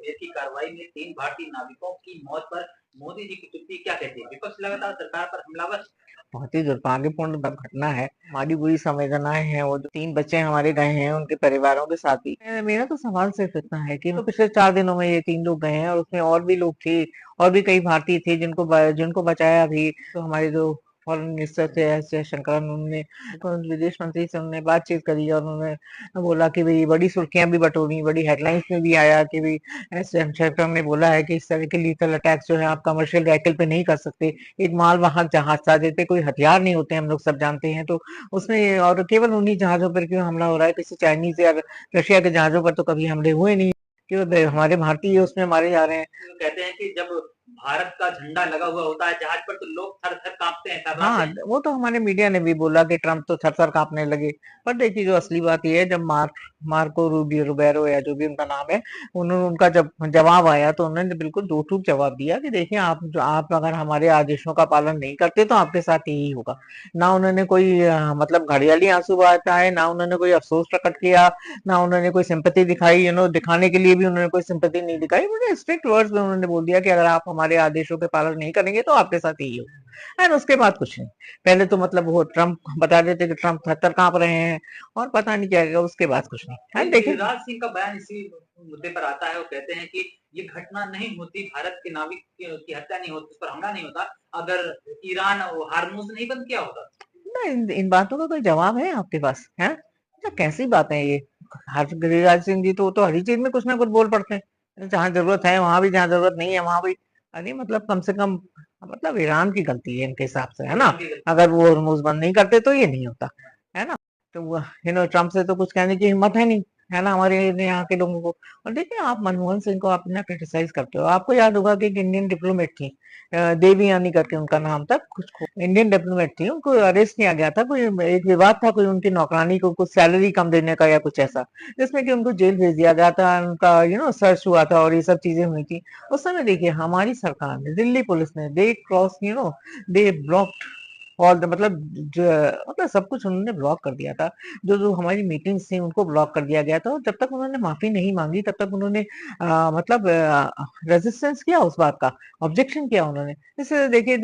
जैसलमेर की कार्रवाई में 3 भारतीय नाविकों की मौत पर मोदी जी की टिप्पणी क्या कहती है? विपक्ष लगातार सरकार पर हमलावर। बहुत ही दुर्भाग्यपूर्ण घटना है। हमारी बुरी संवेदनाएं हैं। वो जो 3 बच्चे हमारे गए हैं उनके परिवारों के साथ भी। मेरा तो सवाल सिर्फ इतना है कि तो पिछले 4 दिनों में ये 3 लोग गए हैं और उसमें और भी लोग थे और भी कई भारतीय थे जिनको बचाया भी। तो हमारे जो फॉरेन मिनिस्टर थे एस जयशंकर, उन्होंने विदेश मंत्री से उन्होंने बातचीत करी और उन्होंने बोला कि भाई बड़ी सुर्खियां भी बटोरी, बड़ी हेडलाइंस में भी आया कि भाई एस जयशंकर ने बोला है कि इस तरह के लीथल अटैक्स जो है आप कमर्शियल व्हीकल पे नहीं कर सकते। एक मालवाहक जहाज था जिसपे कोई हथियार नहीं होते, हम लोग सब जानते हैं। तो उसमें और केवल उन्हीं जहाजों पर क्यों हमला हो रहा है? किसी चाइनीज या रशिया के जहाजों पर तो कभी हमले हुए नहीं। क्यों हमारे भारतीय उसमें मारे जा रहे हैं? कहते हैं कि जब भारत का झंडा लगा हुआ होता है जहाज पर तो लोग थर-थर काँपते हैं, थर्राते हाँ, हैं। वो तो हमारे मीडिया ने भी बोला कि ट्रम्प तो थर-थर काँपने लगे। पर देखिए जो असली बात ये है, जब मार्को रूबियो रुबेरो या जो भी उनका नाम है, उनका जब जवाब आया तो उन्होंने बिल्कुल दो टूक जवाब दिया कि देखिए आप अगर हमारे आदेशों का पालन नहीं करते तो आपके साथ यही होगा। ना उन्होंने कोई मतलब घड़ियाली आंसू बहाए, ना उन्होंने कोई अफसोस प्रकट किया, ना उन्होंने कोई सिंपैथी दिखाई। दिखाने के लिए भी उन्होंने कोई सिंपैथी नहीं दिखाई। मुझे स्ट्रिक्ट वर्ड्स में उन्होंने बोल दिया कि अगर आप हमारे आदेशों के पालन नहीं करेंगे तो आपके साथ यही होगा। एंड उसके बाद कुछ नहीं। पहले तो मतलब वो ट्रम्प बता देते कि ट्रम्प थर-थर काँप रहे हैं और पता नहीं क्या है, उसके बाद कुछ नहीं। एंड देखिए गिरिराज सिंह का बयान इसी मुद्दे पर आता है। वो कहते हैं कि ये घटना नहीं होती, भारत के नाविक की हत्या नहीं होती, उस पर हमला नहीं होता, अगर ईरान हार्मूज नहीं बंद किया होता। ना इन बातों का कोई जवाब है आपके पास? है? अच्छा कैसी बातें हैं ये? गिरिराज सिंह जी तो हर चीज में कुछ ना कुछ बोल पड़ते हैं। जहाँ जरूरत है वहां भी, जहाँ जरूरत नहीं है वहां भी। अरे मतलब कम से कम मतलब ईरान की गलती है इनके हिसाब से, है ना? अगर वो हॉर्मोज बंद नहीं करते तो ये नहीं होता, है ना? तो ट्रम्प से तो कुछ कहने की हिम्मत है नहीं, है ना, हमारे यहाँ के लोगों को। और देखिए आप मनमोहन सिंह को आप ना क्रिटिसाइज करते हो। आपको याद होगा कि एक इंडियन डिप्लोमेट थी, देवयानी करके उनका नाम था, कुछ इंडियन डिप्लोमेट थी, उनको अरेस्ट किया गया था। कोई एक विवाद था, कोई उनकी नौकरानी को कुछ सैलरी कम देने का या कुछ ऐसा, जिसमें कि उनको जेल भेज दिया गया था। उनका सर्च हुआ था और ये सब चीजें हुई थी। उस समय देखिए हमारी सरकार ने, दिल्ली पुलिस ने, they cross they blocked all the मतलब सब कुछ उन्होंने ब्लॉक कर दिया था। जो जो हमारी मीटिंग्स थी उनको ब्लॉक कर दिया गया था और जब तक उन्होंने माफी नहीं मांगी तब तक उन्होंने मतलब रेजिस्टेंस किया उस बात का, ऑब्जेक्शन किया उन्होंने। जैसे देखिए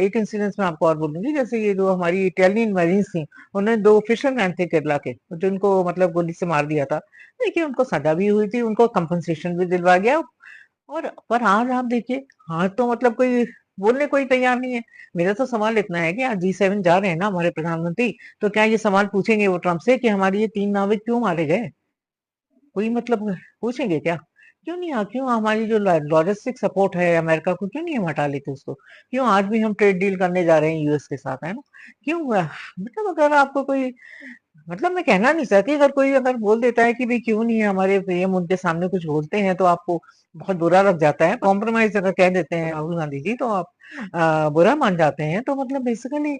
एक इंसिडेंस में आपको और बोलूंगी। जैसे ये जो हमारी इटालियन मरीन्स थी, उन्होंने 2 फिशरमैन थे केरला के जिनको मतलब गोली से मार दिया था। देखिए उनको सजा भी हुई थी, उनको कंपनसेशन भी दिलवा गया। और पर आज आप देखिए, आज तो मतलब कोई बोलने कोई तैयार नहीं है। मेरा तो सवाल इतना है कि आज G7 जा रहे हैं ना हमारे प्रधानमंत्री, तो क्या ये सवाल पूछेंगे वो ट्रम्प से कि हमारे ये 3 नाविक क्यों मारे गए? कोई मतलब पूछेंगे क्या? क्यों नहीं? क्यों हमारी जो लॉजिस्टिक सपोर्ट है अमेरिका को, क्यों नहीं हम हटा लेते उसको? क्यों आज भी हम ट्रेड डील करने जा रहे हैं यूएस के साथ, है ना? क्यों मतलब अगर आपको कोई मतलब मैं कहना नहीं चाहती, अगर कोई अगर बोल देता है कि भाई क्यों नहीं है हमारे पीएम उनके सामने कुछ बोलते हैं तो आपको बहुत बुरा लग जाता है। कॉम्प्रोमाइज अगर कह देते हैं राहुल गांधी जी तो आप बुरा मान जाते हैं। तो मतलब बेसिकली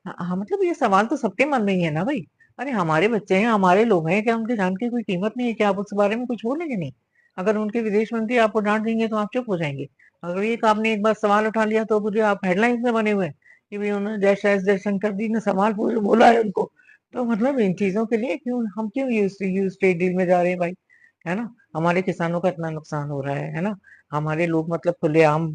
मतलब ये सवाल तो सबके मन में ही है ना भाई। अरे हमारे बच्चे हैं, हमारे लोग हैं, क्या उनकी जान की कोई कीमत नहीं है? क्या आप उस बारे में कुछ बोलेंगे नहीं? अगर उनके विदेश मंत्री आपको डांट देंगे तो आप चुप हो जाएंगे? अगर एक आपने एक बार सवाल उठा लिया तो पूरे आप हेडलाइंस में बने हुए हैं कि भाई उन्होंने जयशंकर जी ने सवाल पूरे बोला है उनको। तो मतलब इन चीजों के लिए हम क्यों यूज ट्रेड डील में जा रहे हैं भाई? है ना? हमारे किसानों का इतना नुकसान हो रहा है ना? हमारे लोग मतलब खुलेआम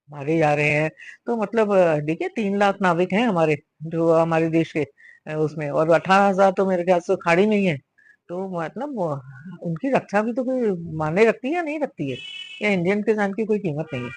मारे जा रहे हैं। तो मतलब देखिए 3 लाख नाविक हैं हमारे, जो हमारे देश के उसमें, और 18,000 तो मेरे ख्याल से खाड़ी में ही है। तो मतलब उनकी रक्षा भी तो कोई मायने रखती है या नहीं रखती है? या इंडियन किसान की कोई कीमत नहीं है?